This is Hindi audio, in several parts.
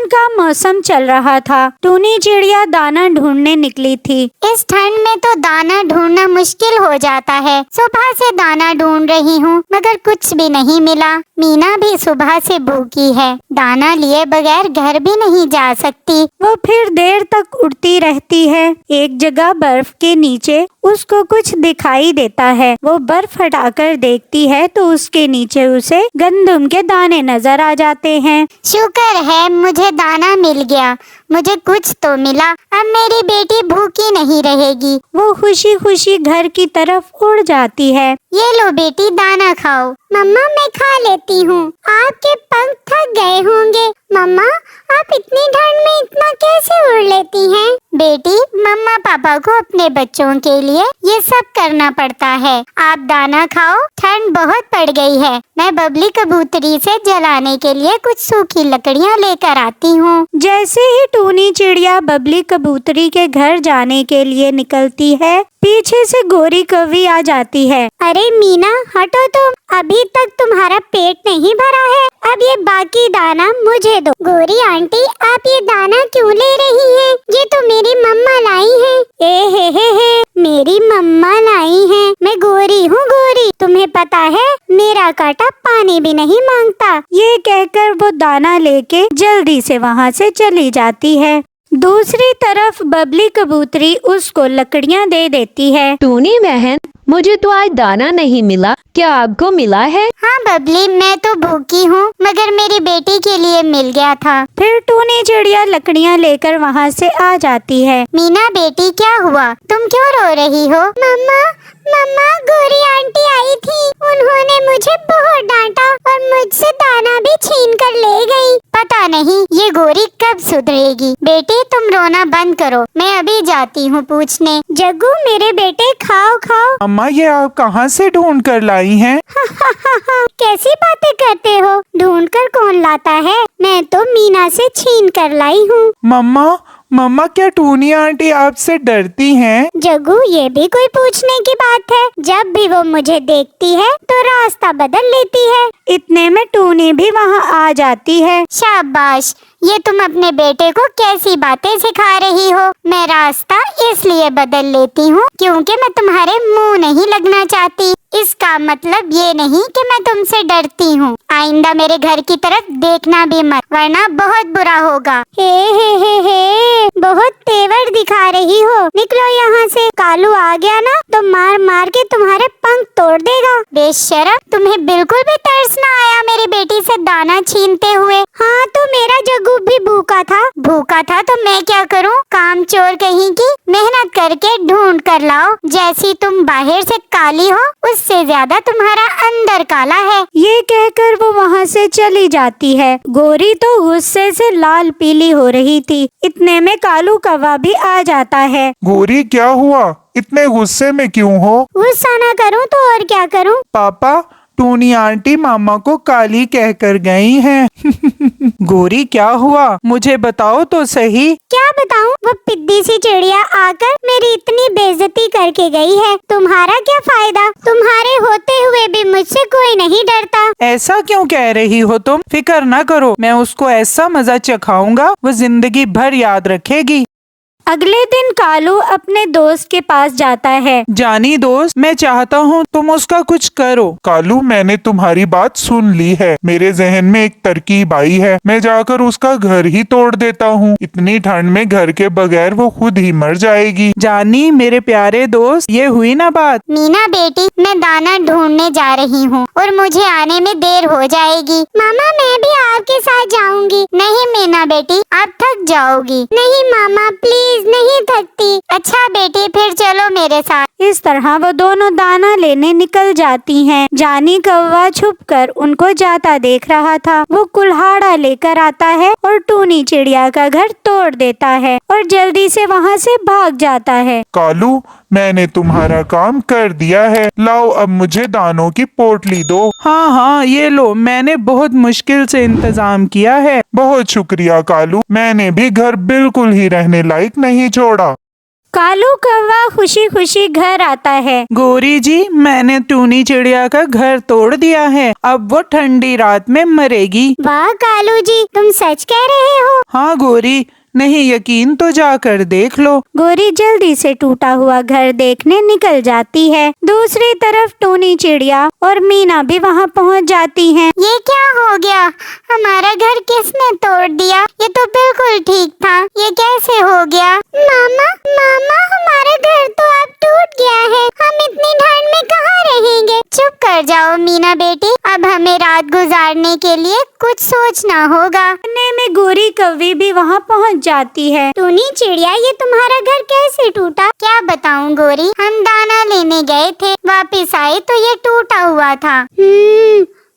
का मौसम चल रहा था। टूनी चिड़िया दाना ढूंढने निकली थी। इस ठंड में तो दाना ढूंढना मुश्किल हो जाता है। सुबह से दाना ढूंढ रही हूँ मगर कुछ भी नहीं मिला। मीना भी सुबह से भूखी है, दाना लिए बगैर घर भी नहीं जा सकती। वो फिर देर तक उड़ती रहती है। एक जगह बर्फ के नीचे उसको कुछ दिखाई देता है। वो बर्फ हटाकर देखती है तो उसके नीचे उसे गंदम के दाने नजर आ जाते हैं। शुक्र है मुझे दाना मिल गया, मुझे कुछ तो मिला। अब मेरी बेटी भूखी नहीं रहेगी। वो खुशी खुशी घर की तरफ उड़ जाती है। ये लो बेटी दाना खाओ। मम्मा मैं खा लेती हूँ। आपके पंख थक गए होंगे। मम्मा आप इतनी ठंड में इतना कैसे उड़ लेती हैं? बेटी मम्मा पापा को अपने बच्चों के लिए ये सब करना पड़ता है। आप दाना खाओ, ठंड बहुत पड़ गई है। मैं बबली कबूतरी से जलाने के लिए कुछ सूखी लकड़ियाँ लेकर आती हूँ। जैसे ही टूनी चिड़िया बबली कबूतरी के घर जाने के लिए निकलती है, पीछे से गोरी कौवी आ जाती है। अरे मीना हटो तुम, अभी तक तुम्हारा पेट नहीं भरा है। अब ये बाकी दाना मुझे दो। गोरी आंटी आप ये दाना क्यों ले रही हैं? ये तो मेरी मम्मा लाई है। ए हे मेरी मम्मा लाई है। मैं गोरी हूँ गोरी, तुम्हें पता है मेरा कांटा पानी भी नहीं मांगता। ये कहकर वो दाना लेके जल्दी से वहाँ से चली जाती है। दूसरी तरफ बबली कबूतरी उसको लकड़ियाँ दे देती है। टूनी बहन मुझे तो आज दाना नहीं मिला, क्या आपको मिला है? हाँ बबली मैं तो भूखी हूँ मगर मेरी बेटी के लिए मिल गया था। फिर टूनी चिड़िया लकड़ियाँ लेकर वहाँ से आ जाती है। मीना बेटी क्या हुआ, तुम क्यों रो रही हो? मम्मा मम्मा गोरी आंटी आई थी, उन्होंने मुझे बहुत डांटा और मुझसे दाना भी छीन कर ले गई। पता नहीं ये गोरी कब सुधरेगी। बेटी तुम रोना बंद करो, मैं अभी जाती हूँ पूछने। जग्गू मेरे बेटे खाओ खाओ। अम्मा ये आप कहाँ से ढूंढ कर लाई हैं? कैसी बातें करते हो, ढूंढ कर कौन लाता है? मैं तो मीना से छीन कर लाई हूँ। मम्मा मम्मा क्या टूनी आंटी आपसे डरती हैं? जग्गू ये भी कोई पूछने की बात है? जब भी वो मुझे देखती है तो रास्ता बदल लेती है। इतने में टूनी भी वहाँ आ जाती है। शाबाश, ये तुम अपने बेटे को कैसी बातें सिखा रही हो? मैं रास्ता इसलिए बदल लेती हूँ क्योंकि मैं तुम्हारे मुंह नहीं लगना चाहती। इसका मतलब ये नहीं कि मैं तुमसे डरती हूँ। आइंदा मेरे घर की तरफ देखना भी मत, वरना बहुत बुरा होगा। हे बहुत तेवर दिखा रही हो। निकलो यहाँ से, कालू आ गया ना तो मार मार के तुम्हारे पंख तोड़ देगा। बेशरम, तुम्हें बिल्कुल भी तरस ना आया मेरी बेटी से दाना छीनते हुए? हाँ तो मेरा जग्गू भी भूखा था तो मैं क्या करूँ? काम चोर कहीं की, मेहनत करके ढूंढ कर लाओ। जैसी तुम बाहर से काली हो उससे ज्यादा तुम्हारा अंदर काला है। ये कहकर वो वहाँ से चली जाती है। गोरी तो गुस्से से लाल पीली हो रही थी। इतने में कालू कौवा भी आ जाता है। गोरी क्या हुआ, इतने गुस्से में क्यों हो? गुस्सा ना करूँ तो और क्या करूँ? पापा टूनी आंटी मामा को काली कहकर गई हैं। गोरी क्या हुआ, मुझे बताओ तो सही। क्या बताऊं? वो पिद्दी सी चिड़िया आकर मेरी इतनी बेइज्जती करके गई है। तुम्हारा क्या फायदा? तुम्हारे होते हुए भी मुझसे कोई नहीं डरता। ऐसा क्यों कह रही हो तुम? फिक्र न करो, मैं उसको ऐसा मजा चखाऊंगा वो जिंदगी भर याद रखेगी। अगले दिन कालू अपने दोस्त के पास जाता है। जानी दोस्त, मैं चाहता हूँ तुम उसका कुछ करो। कालू मैंने तुम्हारी बात सुन ली है, मेरे जहन में एक तरकीब आई है। मैं जाकर उसका घर ही तोड़ देता हूँ। इतनी ठंड में घर के बगैर वो खुद ही मर जाएगी। जानी मेरे प्यारे दोस्त, ये हुई ना बात? मीना बेटी मैं दाना ढूंढने जा रही हूँ और मुझे आने में देर हो जाएगी। मामा मैं भी आपके साथ जाऊंगी। नहीं मीना बेटी आप थक जाओगी। नहीं मामा प्लीज नहीं थकती। अच्छा बेटी फिर चलो मेरे साथ। इस तरह वो दोनों दाना लेने निकल जाती हैं। जानी कौवा छुपकर उनको जाता देख रहा था। वो कुल्हाड़ा लेकर आता है और टूनी चिड़िया का घर तोड़ देता है और जल्दी से वहाँ से भाग जाता है। कालू मैंने तुम्हारा काम कर दिया है, लाओ अब मुझे दानों की पोटली दो। हाँ हाँ ये लो, मैंने बहुत मुश्किल से इंतजाम किया है। बहुत शुक्रिया कालू, मैंने भी घर बिल्कुल ही रहने लायक नहीं छोड़ा। कालू कौवा खुशी खुशी घर आता है। गौरी जी, मैंने टूनी चिड़िया का घर तोड़ दिया है, अब वो ठंडी रात में मरेगी। वाह कालू जी, तुम सच कह रहे हो? हाँ गौरी, नहीं यकीन तो जाकर देख लो। गौरी जल्दी से टूटा हुआ घर देखने निकल जाती है। दूसरी तरफ टूनी चिड़िया और मीना भी वहाँ पहुँच जाती हैं। ये क्या हो गया? हमारा घर किसने तोड़ दिया? ये तो बिल्कुल ठीक था, ये कैसे हो गया? मामा मामा, हमारा घर तो अब टूट गया है, हम इतनी ठंड में कहाँ रहेंगे? चुप कर जाओ मीना बेटी, अब हमें रात गुजारने के लिए कुछ सोचना होगा। इतने में गोरी कौवी भी वहाँ पहुँच जाती है। टूनी चिड़िया, ये तुम्हारा घर कैसे टूटा? क्या बताऊं गोरी, हम दाना लेने गए थे, वापस आए तो ये टूटा हुआ था।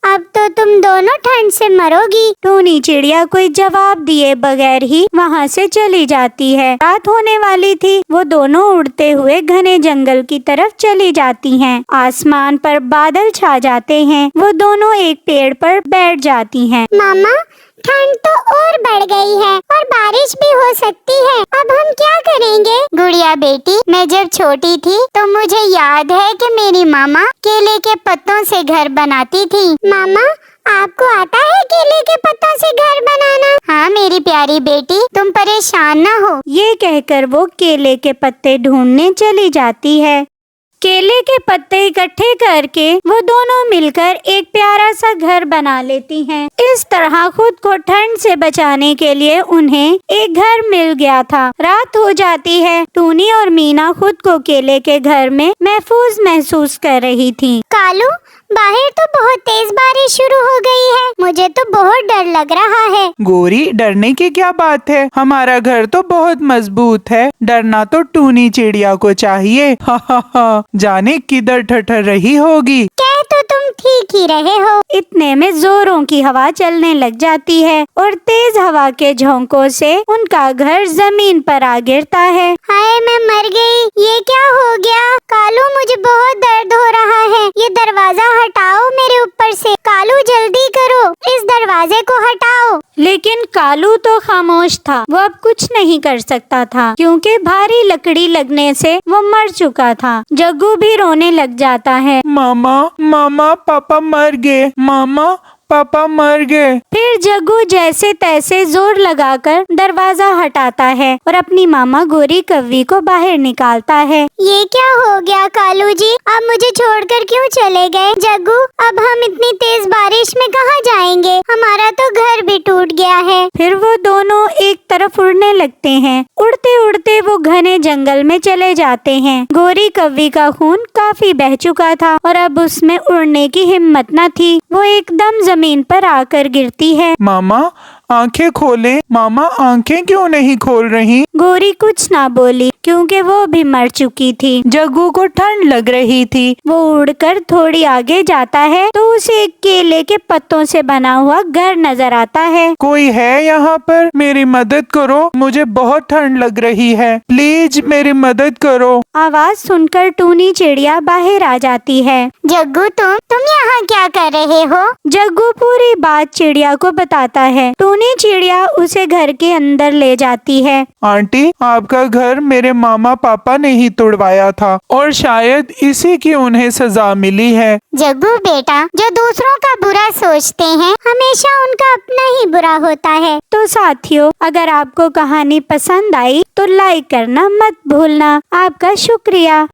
अब तो तुम दोनों ठंड से मरोगी। टूनी चिड़िया कोई जवाब दिए बगैर ही वहाँ से चली जाती है। रात होने वाली थी, वो दोनों उड़ते हुए घने जंगल की तरफ चली जाती हैं। आसमान पर बादल छा जाते हैं। वो दोनों एक पेड़ पर बैठ जाती हैं। मामा, ठंड तो और बढ़ गई है और बारिश भी हो सकती है, अब हम क्या करेंगे? गुड़िया बेटी, मैं जब छोटी थी तो मुझे याद है कि मेरी मामा केले के पत्तों से घर बनाती थी। मामा, आपको आता है केले के पत्तों से घर बनाना? हाँ मेरी प्यारी बेटी, तुम परेशान ना हो। ये कहकर वो केले के पत्ते ढूंढने चली जाती है। केले के पत्ते इकट्ठे करके वो दोनों मिलकर एक प्यारा सा घर बना लेती हैं। इस तरह खुद को ठंड से बचाने के लिए उन्हें एक घर मिल गया था। रात हो जाती है। टूनी और मीना खुद को केले के घर में महफूज महसूस कर रही थी। कालू, बाहर तो बहुत तेज बारिश शुरू हो गई है, मुझे तो बहुत डर लग रहा है। गौरी, डरने की क्या बात है, हमारा घर तो बहुत मजबूत है, डरना तो टूनी चिड़िया को चाहिए। हा हा हा, जाने किधर ठठर रही होगी। कह तो तुम ठीक ही रहे हो। इतने में जोरों की हवा चलने लग जाती है और तेज हवा के झोंकों से उनका घर जमीन पर आ गिरता है। हाय, मैं मर गई, ये क्या हो गया? कालू, मुझे बहुत दर्द हो रहा है, ये दरवाजा हटाओ मेरे ऊपर से। कालू, जल्दी करो, इस दरवाजे को हटाओ। लेकिन कालू तो खामोश था। वो अब कुछ नहीं कर सकता था क्योंकि भारी लकड़ी लगने से वो मर चुका था। जग्गू भी रोने लग जाता है। मामा मामा, पापा मर गए, मामा पापा मर गए। फिर जग्गू जैसे तैसे जोर लगाकर दरवाजा हटाता है और अपनी मामा गोरी कौवी को बाहर निकालता है। ये क्या हो गया कालू जी, अब मुझे छोड़कर क्यों चले गए? जग्गू, अब हम इतनी तेज बारिश में कहाँ जाएंगे? हमारा तो घर भी टूट गया है। फिर वो दोनों एक तरफ उड़ने लगते हैं। उड़ते उड़ते वो घने जंगल में चले जाते हैं। गोरी कौवी का खून काफी बह चुका था और अब उसमें उड़ने की हिम्मत न थी। वो एकदम जमीन पर आकर गिरती है। मामा आंखें खोले, मामा आंखें क्यों नहीं खोल रही? गोरी कुछ ना बोली क्योंकि वो भी मर चुकी थी। जग्गू को ठंड लग रही थी। वो उड़कर थोड़ी आगे जाता है तो उसे एक केले के पत्तों से बना हुआ घर नजर आता है। कोई है यहाँ पर? मेरी मदद करो, मुझे बहुत ठंड लग रही है, प्लीज मेरी मदद करो। आवाज सुनकर टूनी चिड़िया बाहर आ जाती है। जग्गू, तुम यहाँ क्या कर रहे हो? जग्गू पूरी बात चिड़िया को बताता है। टूनी चिड़िया उसे घर के अंदर ले जाती है। आंटी, आपका घर मेरे मामा पापा ने ही तोड़वाया था और शायद इसी की उन्हें सजा मिली है। जग्गू बेटा, जो दूसरों का बुरा सोचते हैं हमेशा उनका अपना ही बुरा होता है। तो साथियों, अगर आपको कहानी पसंद आई तो लाइक करना मत भूलना। आपका शुक्रिया।